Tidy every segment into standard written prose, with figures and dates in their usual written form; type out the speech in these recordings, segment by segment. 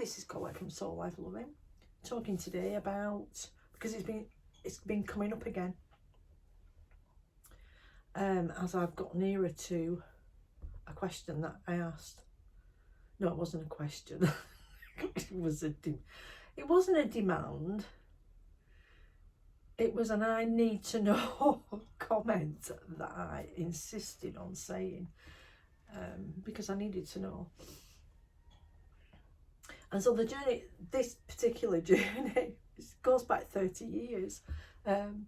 This is Colette from Soul Life Loving, talking today about, because it's been coming up again as I've got nearer to a question that I asked. No, it wasn't a question. it wasn't a demand. It was an I need to know comment that I insisted on saying because I needed to know. And so the journey, this particular journey, goes back 30 years. And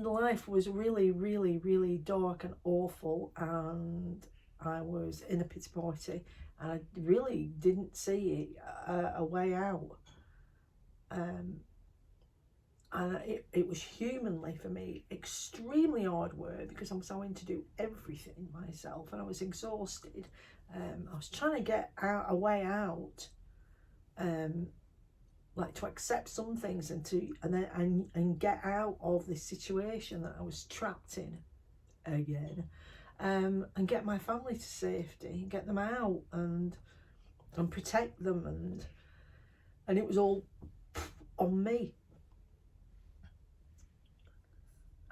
life was really, really, really dark and awful. And I was in a pity party. And I really didn't see a way out. And it was humanly for me extremely hard work because I was having to do everything myself. And I was exhausted. I was trying to get a way out. Like to accept some things and get out of this situation that I was trapped in again, and get my family to safety, get them out and protect them, and it was all on me.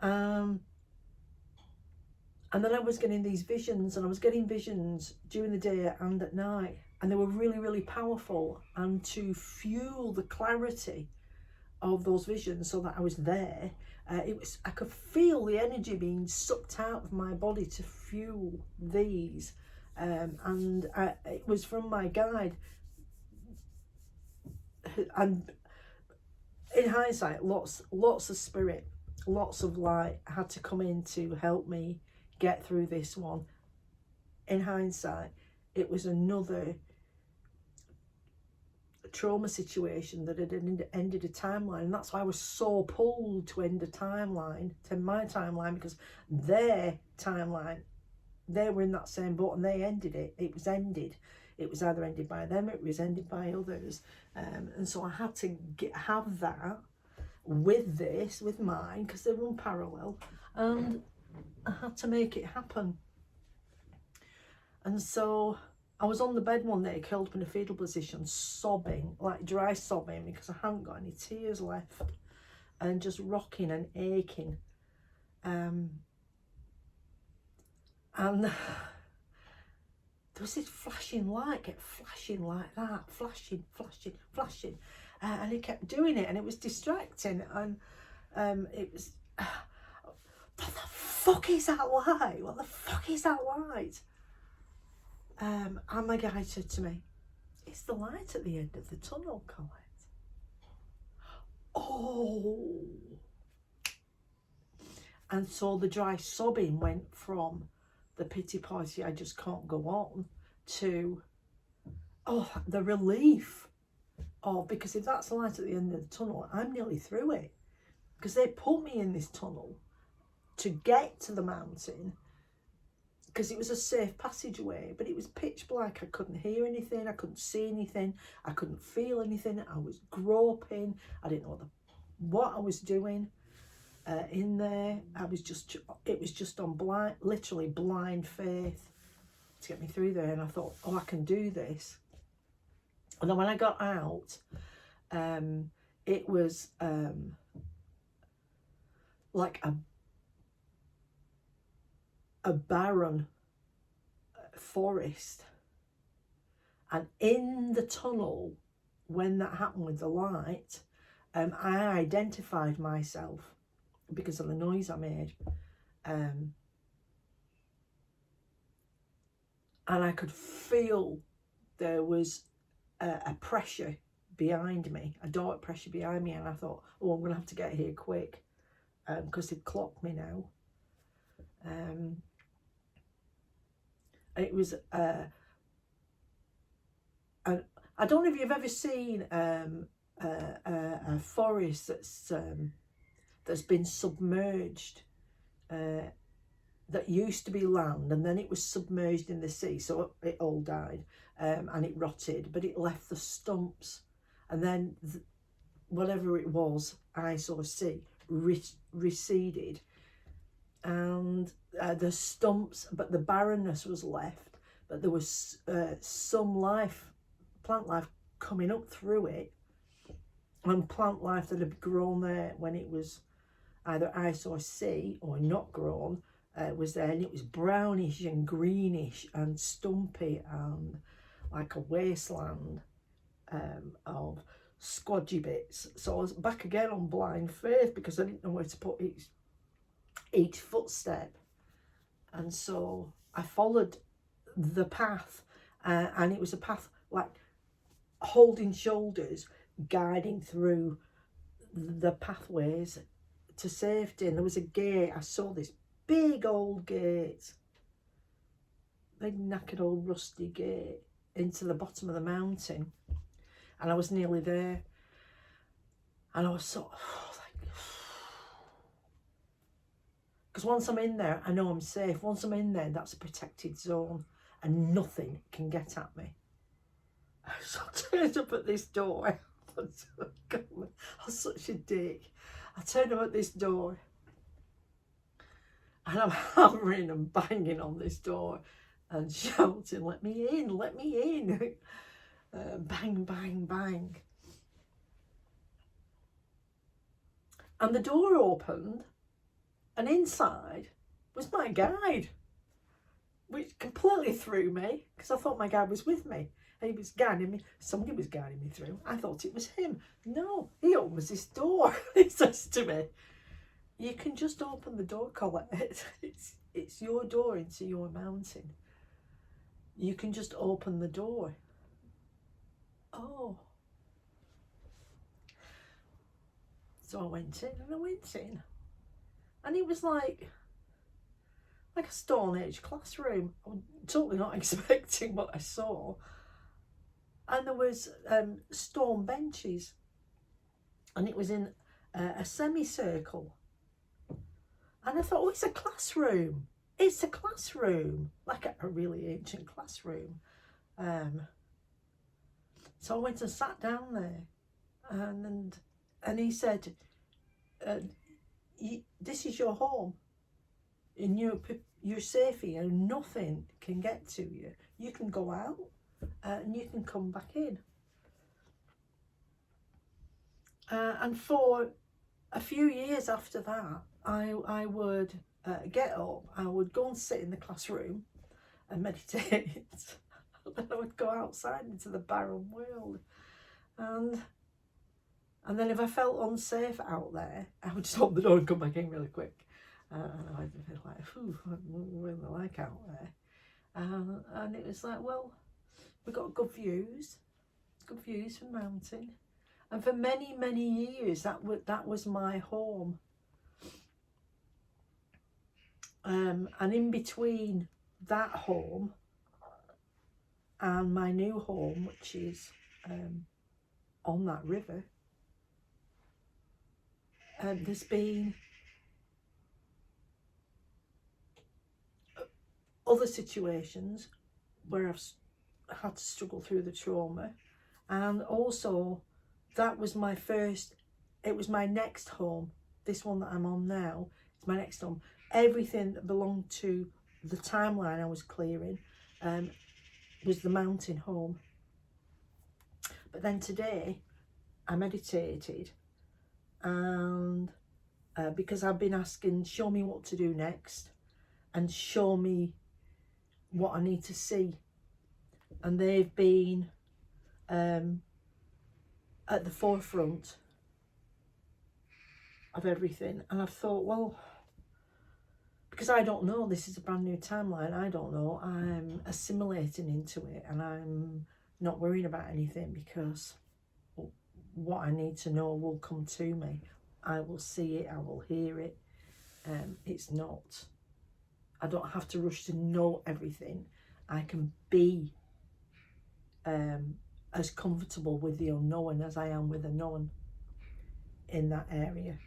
And then I was getting these visions, and I was getting visions during the day and at night. And they were really, really powerful. And to fuel the clarity of those visions so that I was there, I could feel the energy being sucked out of my body to fuel these. And it was from my guide. And in hindsight, lots of spirit, lots of light had to come in to help me get through this one. In hindsight, it was another trauma situation that had ended a timeline, and that's why I was so pulled to end a timeline, to my timeline, because their timeline, they were in that same boat and they ended it. It was ended. It was either ended by them, it was ended by others, and so I had to have that with mine, because they run parallel, and I had to make it happen. And so I was on the bed one day, curled up in a fetal position, sobbing, like dry sobbing, because I hadn't got any tears left, and just rocking and aching. And there was this flashing light, kept flashing like that, flashing, and it kept doing it, and it was distracting, and it was, what the fuck is that light? What the fuck is that light? And my guide said to me, it's the light at the end of the tunnel, Colette. Oh. And so the dry sobbing went from the pity party, I just can't go on, to, the relief of, because if that's the light at the end of the tunnel, I'm nearly through it. Because they put me in this tunnel to get to the mountain, because it was a safe passageway, but it was pitch black. I couldn't hear anything, I couldn't see anything, I couldn't feel anything. I was groping, I didn't know what I was doing in there. It was just on literally blind faith to get me through there. And I thought, I can do this. And then when I got out, it was like a barren forest, and in the tunnel, when that happened with the light, I identified myself because of the noise I made, and I could feel there was a pressure behind me, a dark pressure behind me, and I thought, I'm gonna have to get here quick, because they've clocked me now. It was I don't know if you've ever seen a forest that's been submerged, that used to be land, and then it was submerged in the sea, so it all died, and it rotted, but it left the stumps, and then whatever it was, ice or sea, receded, and the stumps, but the barrenness was left, but there was some life, plant life coming up through it, and plant life that had grown there when it was either ice or sea or not grown was there, and it was brownish and greenish and stumpy and like a wasteland of squodgy bits. So I was back again on blind faith because I didn't know where to put each footstep, and so I followed the path, and it was a path like holding shoulders, guiding through the pathways to safety. And there was a gate. I saw this big old gate, big knackered old rusty gate into the bottom of the mountain, and I was nearly there, and I was sort of like, because once I'm in there I know I'm safe. Once I'm in there, that's a protected zone and nothing can get at me. So I turned up at this door. I was such a dick. I turned up at this door and I'm hammering and banging on this door and shouting, let me in, let me in. Bang, bang, bang. And the door opened, and inside was my guide, which completely threw me because I thought my guide was with me. He was guiding me. Somebody was guiding me through. I thought it was him. No, he opens this door. He says to me, you can just open the door, Colette. It's your door into your mountain. You can just open the door. Oh. So I went in and I went in. And it was like a Stone Age classroom. I was totally not expecting what I saw. And there was stone benches, and it was in a semicircle. And I thought, oh, it's a classroom. It's a classroom, like a really ancient classroom. So I went and sat down there, and he said, this is your home, and you're safe here. Nothing can get to you. You can go out. And you can come back in. And for a few years after that, I would get up, I would go and sit in the classroom and meditate. And then I would go outside into the barren world. And then if I felt unsafe out there, I would just open the door and come back in really quick. And I'd be like, whew, I really like out there. And it was like, well, we got good views from the mountain, and for many, many years that was my home. And in between that home and my new home, which is on that river, there's been other situations where I've had to struggle through the trauma, and also that was it was my next home. This one that I'm on now is my next home. Everything that belonged to the timeline I was clearing was the mountain home. But then today I meditated, and because I've been asking, show me what to do next and show me what I need to see. And they've been at the forefront of everything. And I've thought, well, because I don't know, this is a brand new timeline, I don't know, I'm assimilating into it, and I'm not worrying about anything because what I need to know will come to me. I will see it, I will hear it. It's not, I don't have to rush to know everything. I can be as comfortable with the unknown as I am with the known in that area,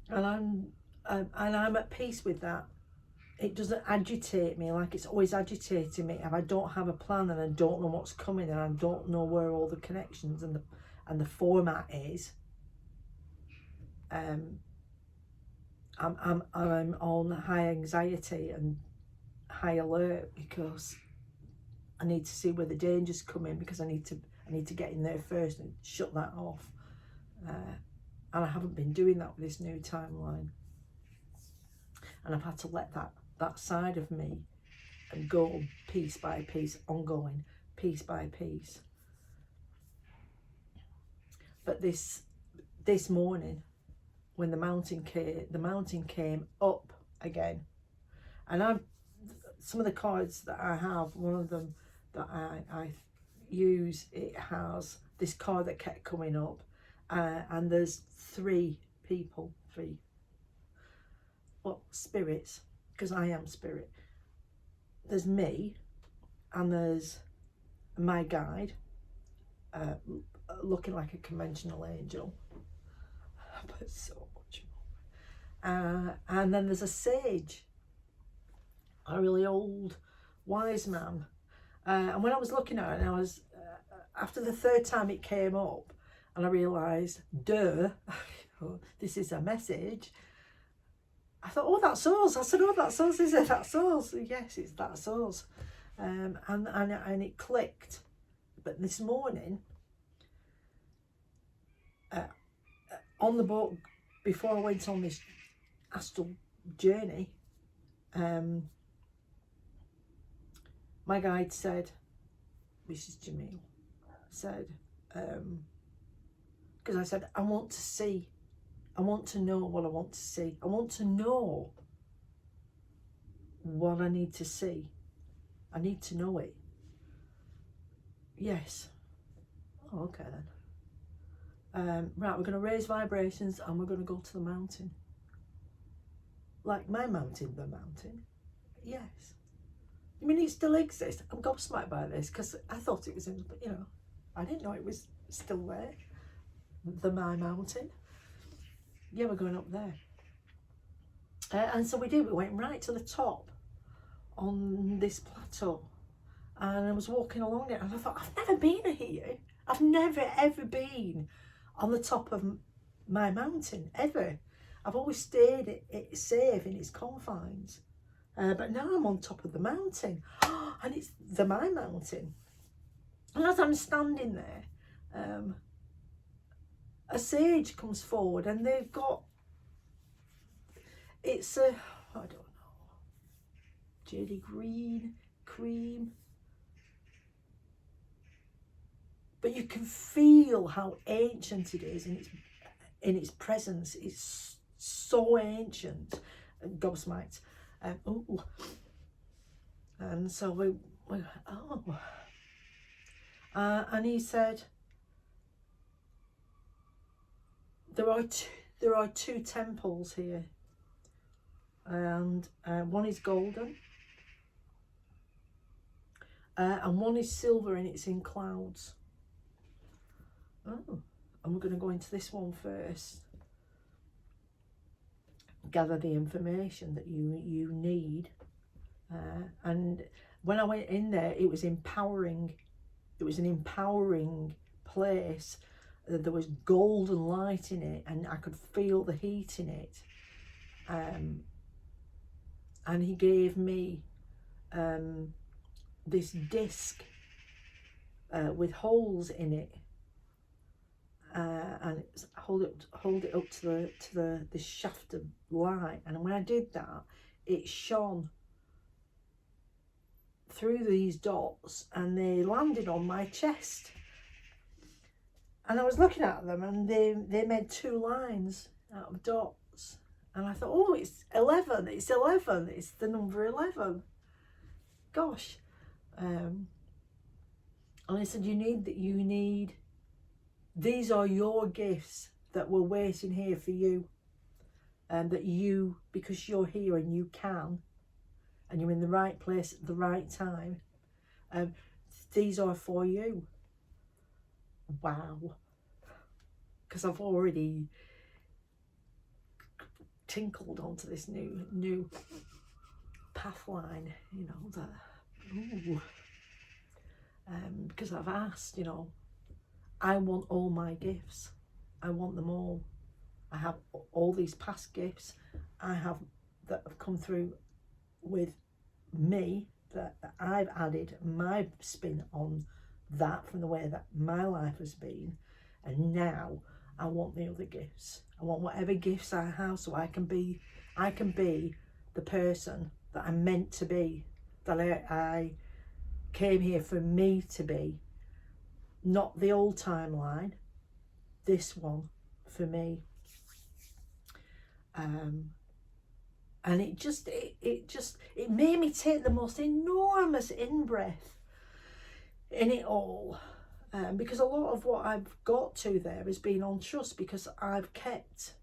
and I'm at peace with that. It doesn't agitate me like it's always agitating me if I don't have a plan and I don't know what's coming and I don't know where all the connections and the format is. I'm on high anxiety and high alert because I need to see where the danger's come in, because I need to get in there first and shut that off. And I haven't been doing that with this new timeline. And I've had to let that side of me go piece by piece, ongoing, piece by piece. But this morning, when the mountain came up again, and some of the cards that I have, one of them that I use, it has this card that kept coming up, and there's three spirits, because I am spirit. There's me, and there's my guide, looking like a conventional angel, but so much more. And then there's a sage, a really old wise man. And when I was looking at it, and I was after the third time it came up, and I realised, duh, this is a message. I thought, oh, that's us. I said, oh, that's us. Is it? That's us. Yes, that's us. And it clicked. But this morning, on the boat, before I went on this astral journey, my guide said, this is Jamil, said, because I said, I want to see. I want to know what I want to see. I want to know what I need to see. I need to know it. Yes. Oh, okay then. Right, we're going to raise vibrations and we're going to go to the mountain. Like my mountain, the mountain. Yes. I mean, it still exists. I'm gobsmacked by this, because I thought it was in, I didn't know it was still there. My mountain. Yeah, we're going up there. And so we did. We went right to the top on this plateau. And I was walking along it, and I thought, I've never been here. I've never, ever been on the top of my mountain, ever. I've always stayed safe in its confines. But now I'm on top of the mountain. And it's my mountain. And as I'm standing there, a sage comes forward, and they've got, it's a, I don't know, jadey green, cream, but you can feel how ancient it is in its presence. It's so ancient, and gobsmacked. And so we and he said, there are two temples here, and one is golden, and one is silver, and it's in clouds. Oh, and we're going to go into this one first. Gather the information that you need, and when I went in there, it was empowering. It was an empowering place. There was golden light in it, and I could feel the heat in it. And he gave me this disc with holes in it, and it was, hold it up to the shaft of light. And when I did that, it shone through these dots, and they landed on my chest. And I was looking at them, and they made two lines out of dots. And I thought, oh, it's 11. It's 11. It's the number 11. Gosh. And I said, you need, these are your gifts that were waiting here for you. And that you, because you're here and you can, and you're in the right place at the right time, these are for you. Wow. Because I've already tinkled onto this new path line, because I've asked, I want all my gifts. I want them all. I have all these past gifts I have that have come through with me that I've added my spin on that from the way that my life has been. And now I want the other gifts. I want whatever gifts I have, so I can be the person that I'm meant to be, that I came here for me to be. Not the old timeline, this one for me. And it made me take the most enormous in-breath in it all. Because a lot of what I've got to there has been on trust, because I've kept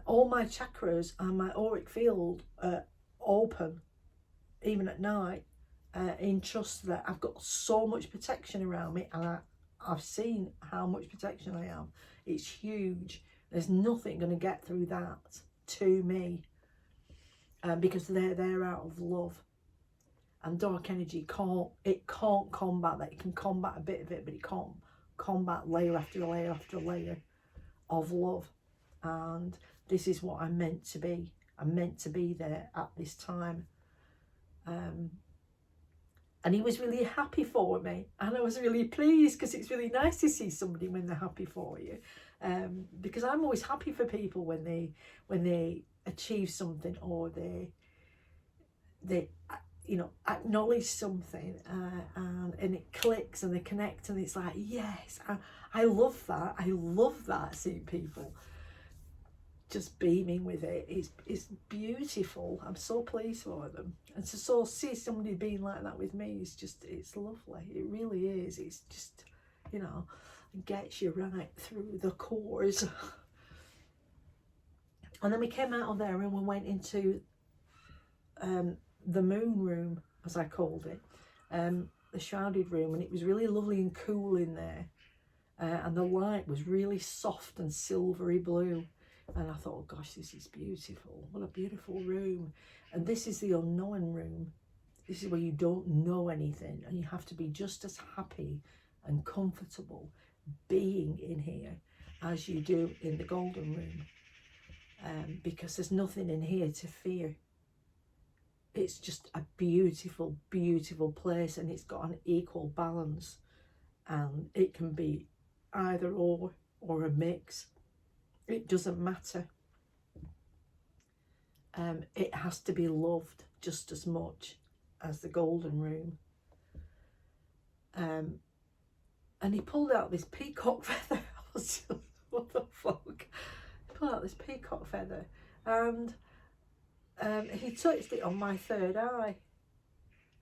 all my chakras and my auric field open, even at night, in trust that I've got so much protection around me, and I've seen how much protection I have. It's huge. There's nothing going to get through that to me, because they're there out of love. And dark energy can't combat that. It can combat a bit of it, but it can't combat layer after layer after layer of love. And this is what I'm meant to be. I'm meant to be there at this time. And he was really happy for me, and I was really pleased, because it's really nice to see somebody when they're happy for you. Because I'm always happy for people when they achieve something, or they acknowledge something, and it clicks and they connect, and it's like, yes, I love that. I love that, seeing people just beaming with it. It's beautiful. I'm so pleased for them, and to see somebody being like that with me is just, it's lovely. It really is. It's just, gets you right through the cores. And then we came out of there and we went into the moon room, as I called it, the shrouded room, and it was really lovely and cool in there, and the light was really soft and silvery blue, and I thought, oh gosh, this is beautiful. What a beautiful room. And this is the unknown room. This is where you don't know anything, and you have to be just as happy and comfortable being in here as you do in the golden room, because there's nothing in here to fear. It's just a beautiful, beautiful place, and it's got an equal balance, and it can be either or a mix. It doesn't matter. It has to be loved just as much as the golden room. And he pulled out this peacock feather. I was just, what the fuck? He pulled out this peacock feather, and he touched it on my third eye,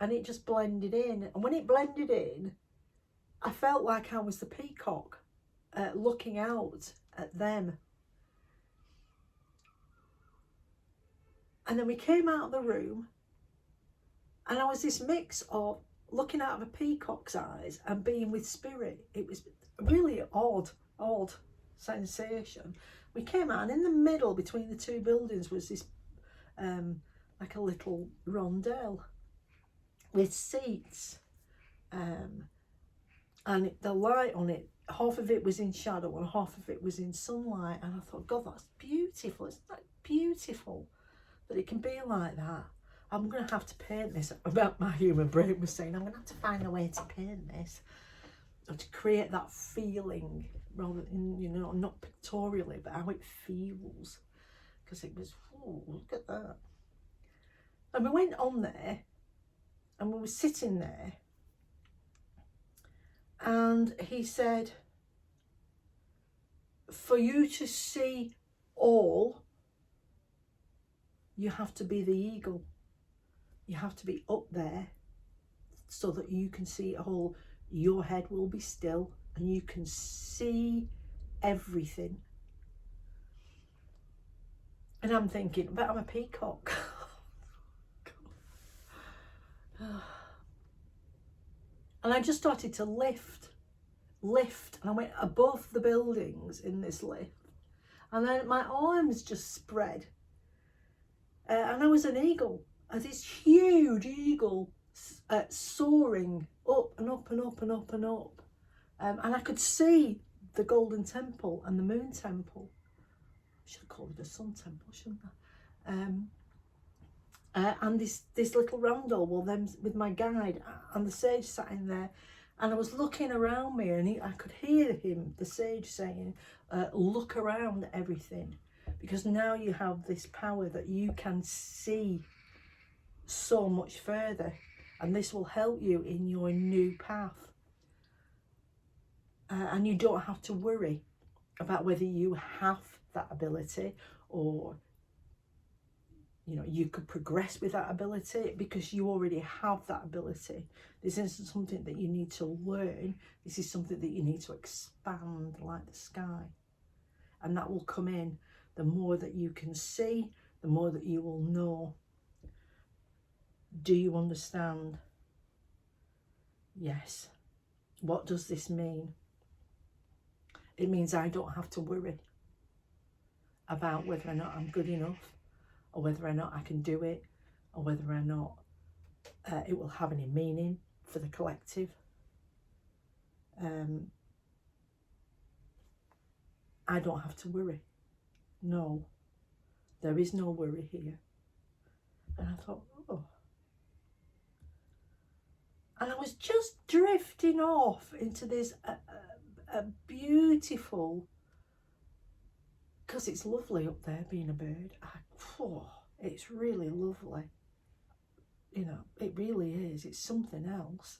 and it just blended in. And when it blended in, I felt like I was the peacock looking out at them. And then we came out of the room, and I was this mix of looking out of a peacock's eyes and being with spirit. It was really odd sensation. We came out, and in the middle between the two buildings was this like a little rondel with seats, and the light on it, half of it was in shadow and half of it was in sunlight. And I thought, God, that's beautiful. Isn't that beautiful that it can be like that? I'm going to have to paint this. About my human brain was saying, I'm going to have to find a way to paint this, or to create that feeling, rather than, not pictorially, but how it feels. Because it was, oh, look at that. And we went on there, and we were sitting there, and he said, for you to see all, you have to be the eagle. You have to be up there so that you can see it all. Your head will be still and you can see everything. And I'm thinking, but I'm a peacock. And I just started to lift, and I went above the buildings in this lift, and then my arms just spread, and I was an eagle, this huge eagle, soaring up and up and up and up and up, and I could see the Golden Temple and the Moon Temple. I should have called it the Sun Temple, shouldn't I? and this little roundel, well, then with my guide, and the sage sat in there, and I was looking around me, and I could hear him, the sage, saying, look around everything, because now you have this power that you can see so much further, and this will help you in your new path. And you don't have to worry about whether you have that ability, or you could progress with that ability, because you already have that ability. This isn't something that you need to learn. This is something that you need to expand like the sky. And that will come in. The more that you can see, the more that you will know. Do you understand? Yes. What does this mean? It means I don't have to worry about whether or not I'm good enough, or whether or not I can do it, or whether or not it will have any meaning for the collective. I don't have to worry. No, there is no worry here. And I thought, oh. And I was just drifting off into this a beautiful, because it's lovely up there being a bird. It's really lovely. It really is. It's something else.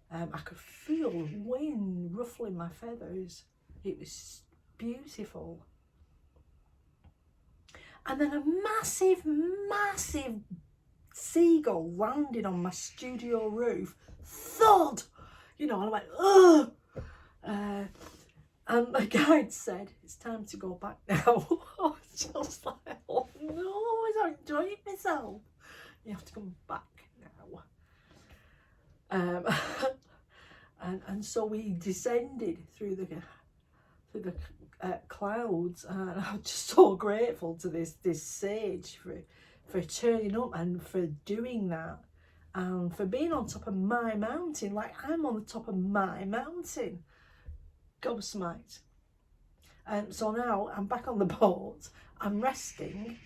I could feel the wind ruffling my feathers. It was beautiful. And then a massive, massive seagull landed on my studio roof. Thud! And I went, ugh! And my guide said, it's time to go back now. I was just like, oh no, I was enjoying myself. You have to come back now. And so we descended through the clouds, and I'm just so grateful to this sage for turning up and for doing that, and for being on top of my mountain, like I'm on the top of my mountain. Gobsmacked. So now I'm back on the boat, I'm resting,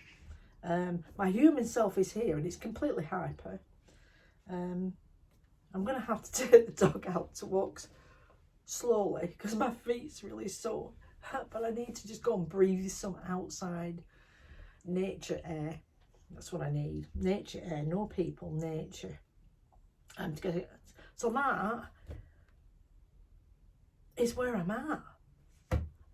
my human self is here and it's completely hyper. I'm going to have to take the dog out to walk slowly because my feet's really sore, but I need to just go and breathe some outside nature air. That's what I need. Nature air, no people, nature. So that is where I'm at.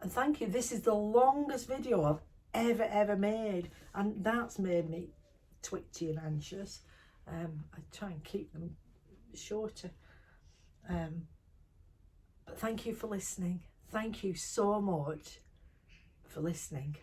And thank you. This is the longest video I've ever made, and that's made me twitchy and anxious. I try and keep them shorter. But thank you for listening. Thank you so much for listening.